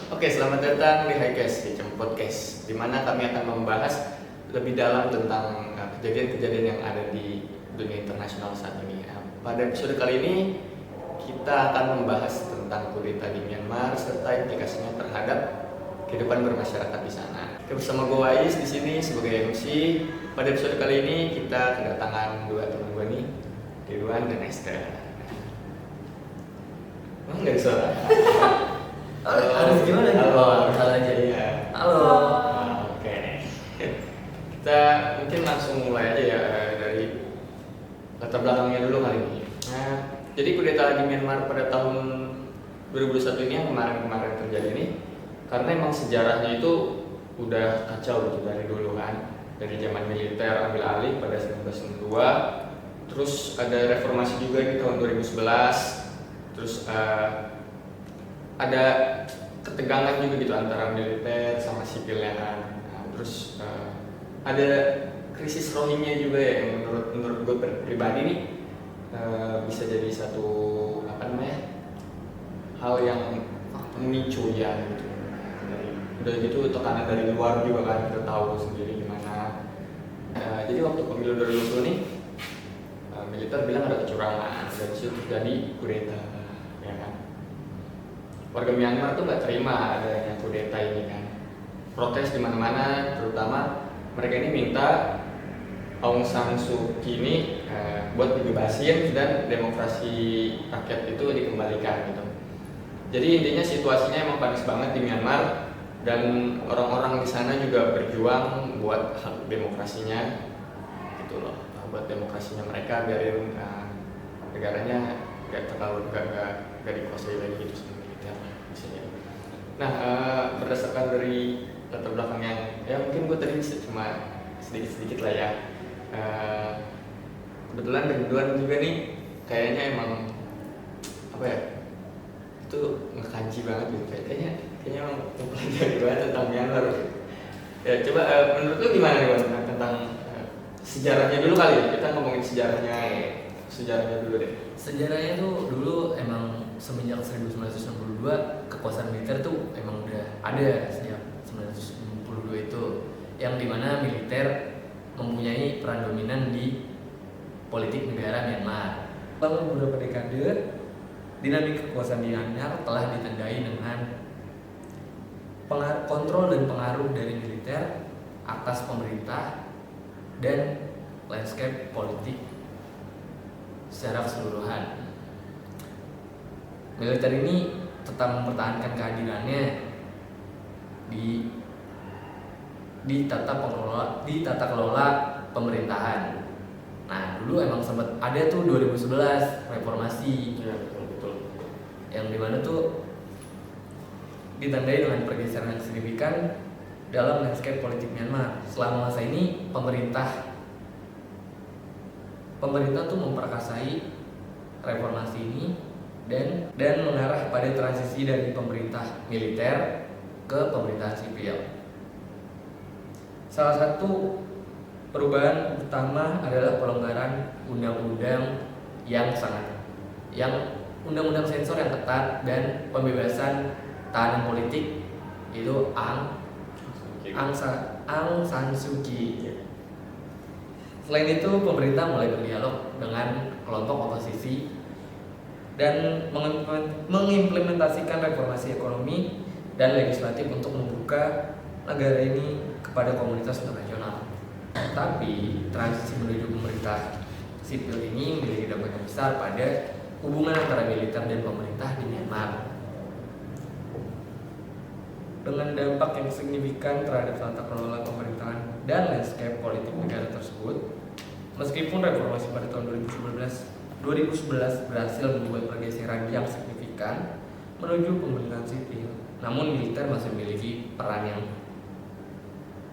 Oke, selamat datang di Highcast, di Cem Podcast, di mana kami akan membahas lebih dalam tentang kejadian-kejadian yang ada di dunia internasional saat ini. Pada episode kali ini, kita akan membahas tentang kudeta di Myanmar serta implikasinya terhadap kehidupan bermasyarakat di sana. Oke, bersama gue Ais di sini sebagai MC. Pada episode kali ini kita kedatangan dua teman gue nih, Ridwan dan Esther. Nggak ada suara. Harus gimana nih? Halo. Salah aja. Iya. Halo. Oke. Kita mungkin langsung mulai aja ya dari latar belakangnya dulu kali ini. Nah, jadi kudeta di Myanmar pada tahun 2021 ini yang kemarin terjadi ini, karena emang sejarahnya itu udah kacau gitu dari dulu kan, dari zaman militer ambil alih pada 1992, terus ada reformasi juga di tahun 2011, terus ada ketegangan juga gitu antara militer sama sipilnya kan. Nah, terus ada krisis Rohingya juga ya, yang menurut gue pribadi nih bisa jadi satu hal yang memicu ya gitu. Udah gitu tekanan dari luar juga kan, kita tahu sendiri gimana. Jadi waktu pemilu 2020 nih militer bilang ada kecurangan, dan itu terjadi kudeta ya kan. Warga Myanmar tuh nggak terima adanya kudeta ini kan, protes di mana-mana, terutama mereka ini minta Aung San Suu Kyi ini buat dibebasin dan demokrasi rakyat itu dikembalikan gitu. Jadi intinya situasinya emang panas banget di Myanmar, dan orang-orang di sana juga berjuang buat hak demokrasinya gitu loh, buat demokrasinya mereka, biarin negaranya gak dikuasai lagi gitu sama militer bisa jadi. Nah, berdasarkan dari latar belakang yang ya mungkin gue tadi cuma sedikit lah ya. Kebetulan Ridwan juga nih kayaknya emang itu ngekanci banget gitu, kayaknya emang mempelajari banget tentang Myanmar. Ya coba menurut lu gimana nih tentang sejarahnya dulu kali ya, kita ngomongin sejarahnya dulu deh. Sejarahnya tuh dulu emang semenjak 1962 kekuasaan militer tuh emang udah ada sejak 1962 itu, yang dimana militer mempunyai peran dominan di politik negara Myanmar. Selama beberapa dekade, dinamika kekuasaan di Myanmar telah ditandai dengan kontrol dan pengaruh dari militer atas pemerintah dan landscape politik secara keseluruhan. Militer ini tetap mempertahankan kehadirannya di tata kelola pemerintahan. Nah, dulu emang sempat ada tuh 2011 reformasi. Ya, betul. Yang dimana tuh ditandai dengan pergeseran yang signifikan dalam landscape politik Myanmar. Selama masa ini pemerintah tuh memperkasai reformasi ini dan mengarah pada transisi dari pemerintah militer ke pemerintahan sipil. Salah satu perubahan utama adalah pelonggaran undang-undang undang-undang sensor yang ketat dan pembebasan tahanan politik, itu Aung San Suu Kyi. Selain itu, pemerintah mulai berdialog dengan kelompok oposisi dan mengimplementasikan reformasi ekonomi dan legislatif untuk membuka negara ini kepada komunitas internasional. Tapi transisi menuju pemerintah sipil ini memiliki dampak yang besar pada hubungan antara militer dan pemerintah di Myanmar, dengan dampak yang signifikan terhadap tata kelola pemerintahan dan landscape politik negara tersebut. Meskipun reformasi pada tahun 2011 berhasil membuat pergeseran yang signifikan menuju pemerintahan sipil, namun militer masih memiliki peran yang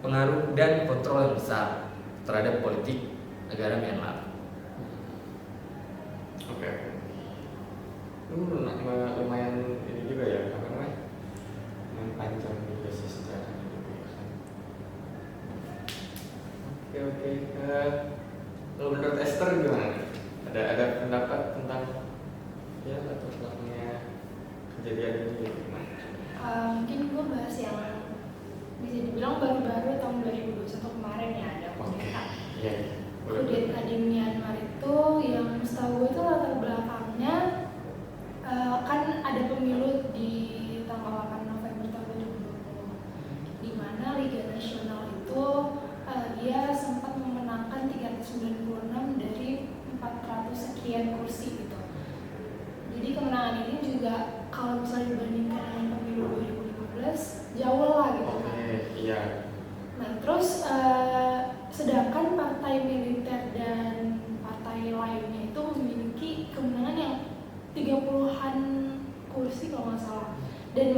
pengaruh dan kontrol yang besar terhadap politik negara Myanmar. Oke. Lumayan ini juga ya, lumayan panjang juga sih sejarahnya juga ya kan. Oke. Kalau menurut Esther gimana nih? Ada pendapat tentang ya latar belakangnya kejadian ini gimana? Mungkin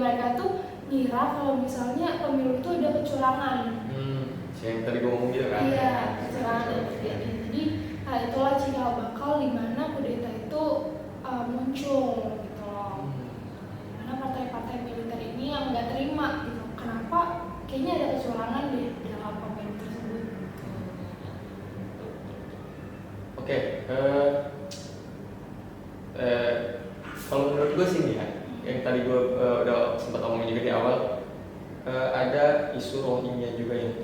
mereka tuh ngira kalau misalnya pemilu itu ada kecurangan. Yang tadi gue ngomong gitu kan? Iya, kecurangan yang terjadi. Jadi itulah cikal bakal di mana kudeta itu muncul gitu loh. Karena partai-partai militer ini yang nggak terima gitu. Kenapa? Kayaknya ada kecurangan di dalam pemilu tersebut. Oke, kalau menurut gue sih nih ya, yang tadi gue udah sempat omongin juga di awal, ada isu Rohingya juga yang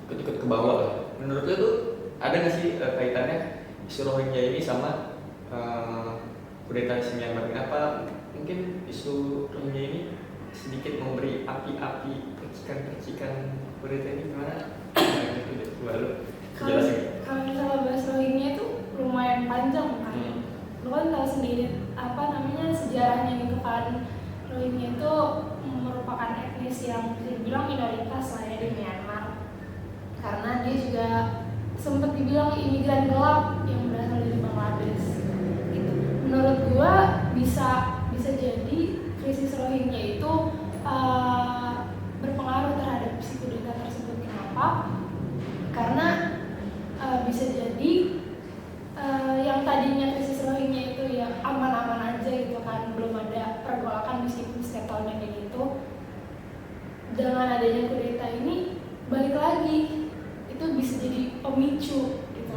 ikut-ikut ke bawah lah. Menurut lo tuh ada nggak sih kaitannya isu Rohingya ini sama kudeta di Myanmar? Apa mungkin isu Rohingya ini sedikit memberi api-api percikan-percikan kudeta ini gimana? Coba lo jelasin. Kalau misalnya bahas Rohingya itu lumayan panjang kan. Lo kan tahu sendiri sejarahnya gitu kan. Rohingya itu merupakan etnis yang bisa dibilang minoritas lah ya di Myanmar. Karena dia juga sempat dibilang imigran gelap yang berasal dari Bangladesh. Gitu. Menurut gua bisa jadi krisis Rohingya itu berpengaruh terhadap si kudeta tersebut. Kenapa? Karena bisa jadi yang tadinya krisis Rohingya itu ya aman-aman aja gitu kan, belum ada pergolakan meskipun setiap tahunnya kayak gitu. Dengan adanya kudeta ini balik lagi, itu bisa jadi pemicu gitu.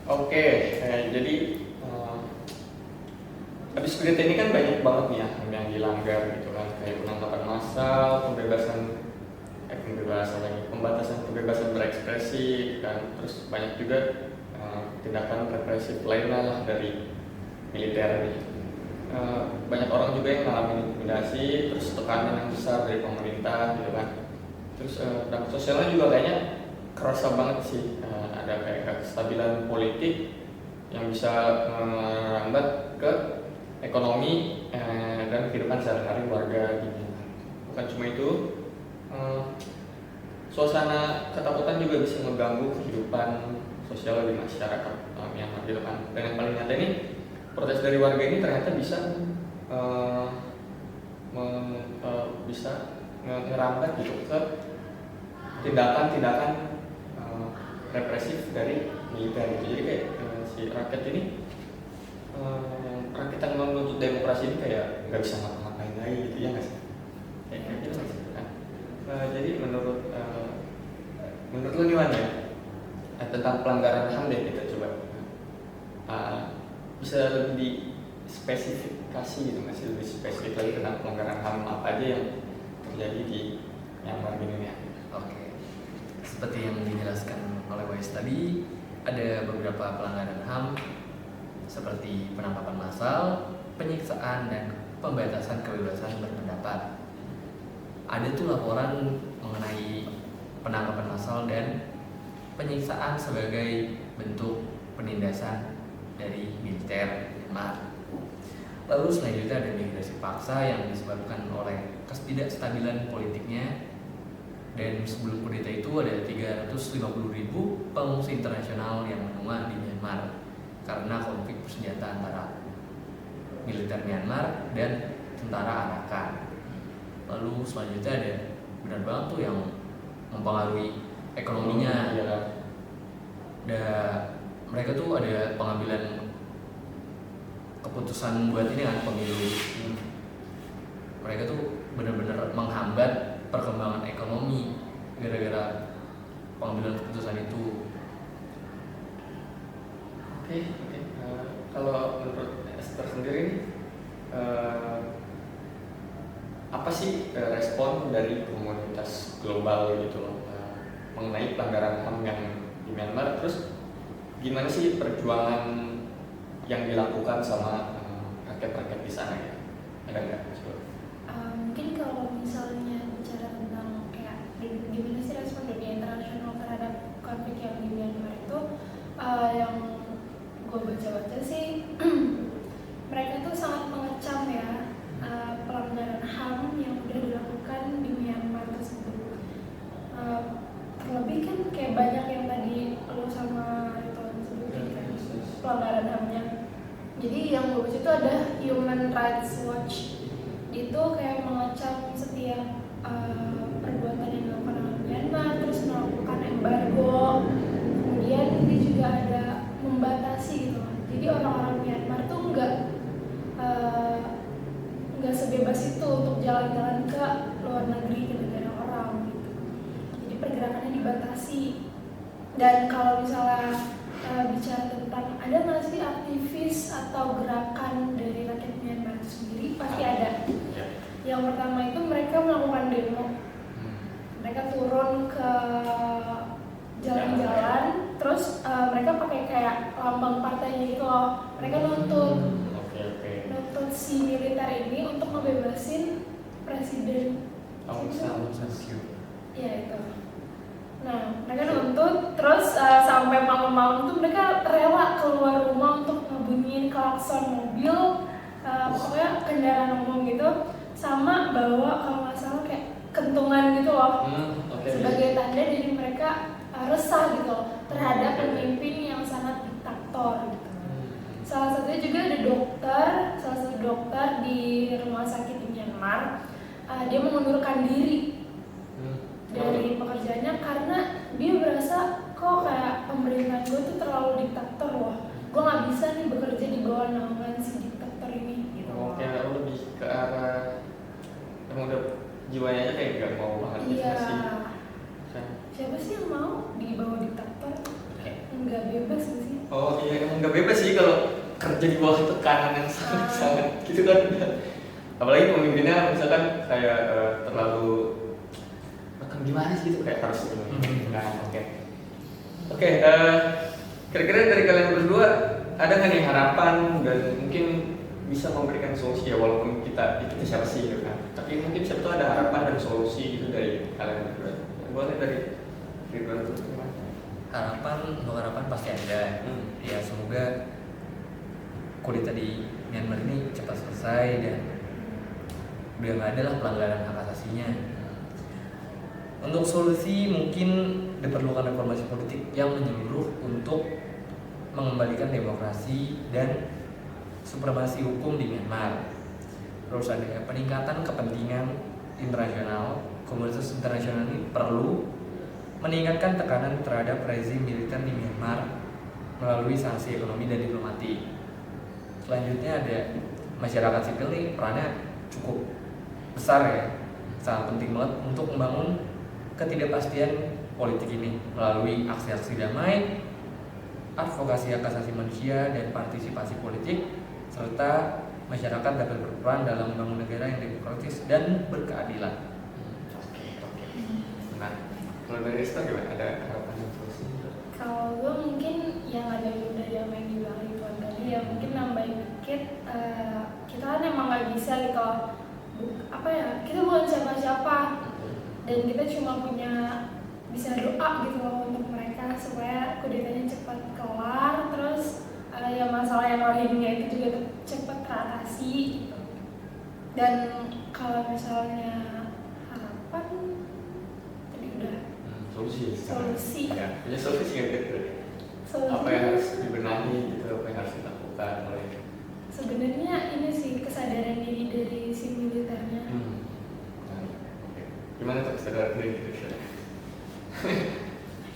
Oke, jadi habis kudeta ini kan banyak banget nih ya yang dilanggar gitu kan, kayak penangkapan massal, pembatasan kebebasan berekspresi kan, terus banyak juga tindakan represif lainnya lah dari militer nih. Banyak orang juga yang mengalami intimidasi, terus tekanan yang besar dari pemerintah gitu kan. Terus dampak sosialnya juga kayaknya kerasa banget sih. Ada kayak kestabilan politik yang bisa merambat ke ekonomi dan kehidupan sehari-hari warga gitu. Bukan cuma itu, suasana ketakutan juga bisa mengganggu kehidupan sosial di masyarakat Myanmar gitu kan. Dan yang paling nyata ini, protes dari warga ini ternyata bisa bisa ngerambat gitu ke tindakan represif dari militer gitu. Jadi kayak si rakyat ini, rakyat yang menuntut demokrasi ini kayak nggak bisa ngapa-ngapain lagi gitu ya nggak sih? Kayak gitu sih kan. Jadi menurut lu nih Wan ya, tentang pelanggaran HAM deh kita coba bisa lebih spesifikasi gitu, masih lebih spesifik lagi tentang pelanggaran HAM apa aja yang terjadi di Myanmar ini ya. Oke, seperti yang dijelaskan oleh Wais tadi, ada beberapa pelanggaran HAM seperti penangkapan massal, penyiksaan, dan pembatasan kebebasan berpendapat. Ada tuh laporan mengenai penangkapan massal dan penyiksaan sebagai bentuk penindasan dari militer Myanmar. Lalu selanjutnya ada migrasi paksa yang disebabkan oleh ketidakstabilan politiknya. Dan sebelum kudeta itu ada 350.000 pengungsi internasional yang menua di Myanmar karena konflik bersenjata antara militer Myanmar dan tentara Arakan. Lalu selanjutnya ada benar banget tuh yang mempengaruhi ekonominya. Mereka tuh ada pengambilan keputusan buat ini kan pemilu. Mereka tuh benar-benar menghambat perkembangan ekonomi gara-gara pengambilan keputusan itu. Oke. Kalau menurut Esther sendiri, apa sih respon dari komunitas global gitu loh mengenai pelanggaran HAM yang di Myanmar? Terus gimana sih perjuangan yang dilakukan sama rakyat-rakyat di sana ya? Ada nggak? Mungkin kalau misalnya bicara tentang kayak gimana sih respon dunia internasional terhadap konflik yang di Myanmar itu, yang gue baca-baca sih mereka tuh sangat mengecam ya pelanggaran HAM yang udah dilakukan di Myanmar tersebut. Terlebih kan kayak banyak yang tadi lo sama itu sebutin kan pelanggaran HAM-nya. Jadi yang bagus itu ada Human Rights Watch, itu kayak mengecam setiap perbuatan yang dilakukan oleh Myanmar, terus melakukan embargo. Kemudian dia juga ada membatasi gitu. Jadi orang-orang Myanmar tuh nggak sebebas itu untuk jalan-jalan ke luar negeri, ke negara orang gitu. Jadi pergerakannya dibatasi. Dan kalau misalnya bicara tentang ada nggak sih aktivis atau gerakan dari rakyat Myanmar itu sendiri, pasti ada. Yang pertama itu mereka melakukan demo. Mereka turun ke jalan-jalan, terus mereka pakai kayak lambang partainya gitu loh. Mereka nuntut si militer ini untuk ngebebasin presiden Aung San Suu Kyi. ya itu. Nah, mereka nuntut, terus sampai malam-malam tuh mereka rela keluar rumah untuk ngebunyiin klakson mobil, pokoknya kendaraan umum gitu, sama bawa kalau nggak salah kayak kentungan gitu loh, sebagai tanda jadi mereka resah gitu loh terhadap pemimpin yang sangat diktator gitu. Salah satunya juga ada salah satu dokter di rumah sakit di Myanmar, dia mengundurkan diri dari pekerjaannya karena dia berasa kok kayak pemerintahan gue tuh terlalu diktator loh, gue nggak bisa nih bekerja di bawah naungan si diktator ini gitu. Oke, aku lebih ke arah emang udah jiwanya aja kayak nggak mau banget gitu Iya. sih. Siapa sih yang mau di bawah diktator? Nggak bebas gak sih? Oh iya, emang nggak bebas sih kalau kerja di bawah tekanan yang sangat gitu kan. Apalagi pemimpinnya misalkan kayak terlalu gimana sih gitu, kayak harus nah, oke, kira-kira dari kalian berdua ada nggak nih harapan dan mungkin bisa memberikan solusi ya, walaupun kita siapa sih gitu kan, tapi mungkin siapa tuh ada harapan dan solusi gitu dari kalian berdua. Boleh dari Ridwan dulu. Harapan pasti ada. Ya semoga kudeta di Myanmar ini cepat selesai dan udah nggak ada lah pelanggaran hak asasinya. Untuk solusi mungkin diperlukan reformasi politik yang menyeluruh untuk mengembalikan demokrasi dan supremasi hukum di Myanmar. Terus ada peningkatan kepentingan internasional. Komunitas internasional ini perlu meningkatkan tekanan terhadap rezim militer di Myanmar melalui sanksi ekonomi dan diplomatik. Selanjutnya ada masyarakat sipil nih, perannya cukup besar ya, sangat penting banget untuk membangun ketidakpastian politik ini melalui aksi-aksi damai, advokasi hak asasi manusia dan partisipasi politik, serta masyarakat dapat berperan dalam membangun negara yang demokratis dan berkeadilan. Nah, kalau dari Rista gimana? Ada harapan dan solusi? Kalau gue mungkin yang ada dari yang main dibilang Ridwan tadi ya, mungkin nambahin dikit, kita kan emang nggak bisa gitu, kita bukan siapa-siapa dan kita cuma punya bisa doa gitu loh untuk mereka supaya kudetanya cepat kelar, terus ya masalah yang Rohingya itu juga cepat teratasi gitu. Dan kalau misalnya harapan tadi udah solusi Ya, punya solusi yang gitu. Apa yang harus dibenahi gitu, apa yang harus dilakukan oleh sebenarnya ini sih kesadaran diri dari si militernya. Gimana tuh kesadaran diri gitu?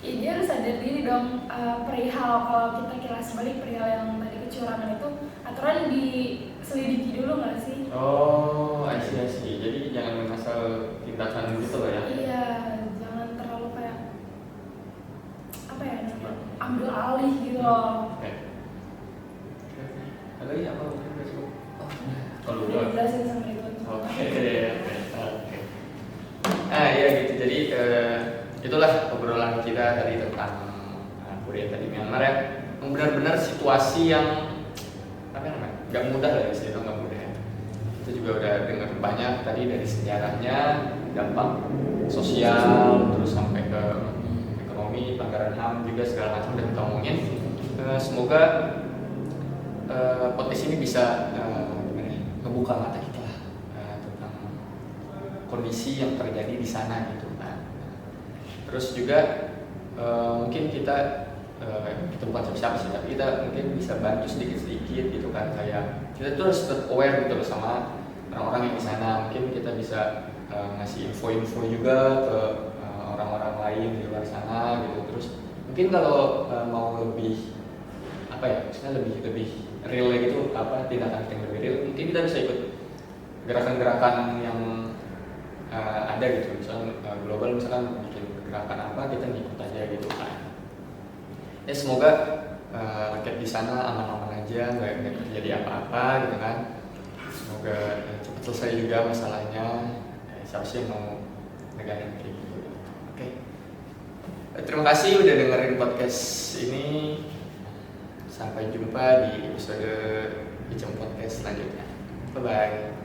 Ya, dia harus sadar diri dong, perihal kalau kita kilas balik perihal yang tadi kecurangan itu aturan diselidiki dulu nggak sih? Oh, I see. Jadi jangan asal tindakan gitu loh ya? Iya, jangan terlalu kayak ambil alih gitu loh. Ada lagi apa mungkin Facebook? Kalau Udah jelasin sama itu. Oke. Ya gitu. Jadi itulah obrolan kita tadi tentang kudeta di Myanmar ya. Benar-benar situasi yang nggak mudah lah, bisa dibilang nggak mudah. Kita juga udah dengar banyak tadi dari sejarahnya, dampak sosial, terus sampai ke ekonomi, pelanggaran HAM juga segala macam udah kita omongin. Semoga podcast ini bisa ngebuka mata kita lah tentang kondisi yang terjadi di sana gitu kan. Terus juga mungkin kita kita bukan siapa-siapa sih, tapi kita mungkin bisa bantu sedikit-sedikit gitu kan, kayak kita tuh harus tetap aware gitu loh sama orang-orang yang di sana. Mungkin kita bisa ngasih info-info juga ke orang-orang lain di luar sana gitu. Terus mungkin kalau mau lebih apa ya, misalnya lebih real gitu, apa tindakan yang lebih real, mungkin kita bisa ikut gerakan-gerakan yang ada gitu, misalnya global, misalkan bikin gerakan apa, kita ngikut aja gitu kan. Ya semoga rakyat di sana aman-aman aja, nggak terjadi apa-apa gitu kan. Semoga cepat selesai juga masalahnya. Siapa sih yang mau negara yang kayak gitu? Oke. Terima kasih udah dengerin podcast ini. Sampai jumpa di episode Bincang Podcast selanjutnya. Bye bye.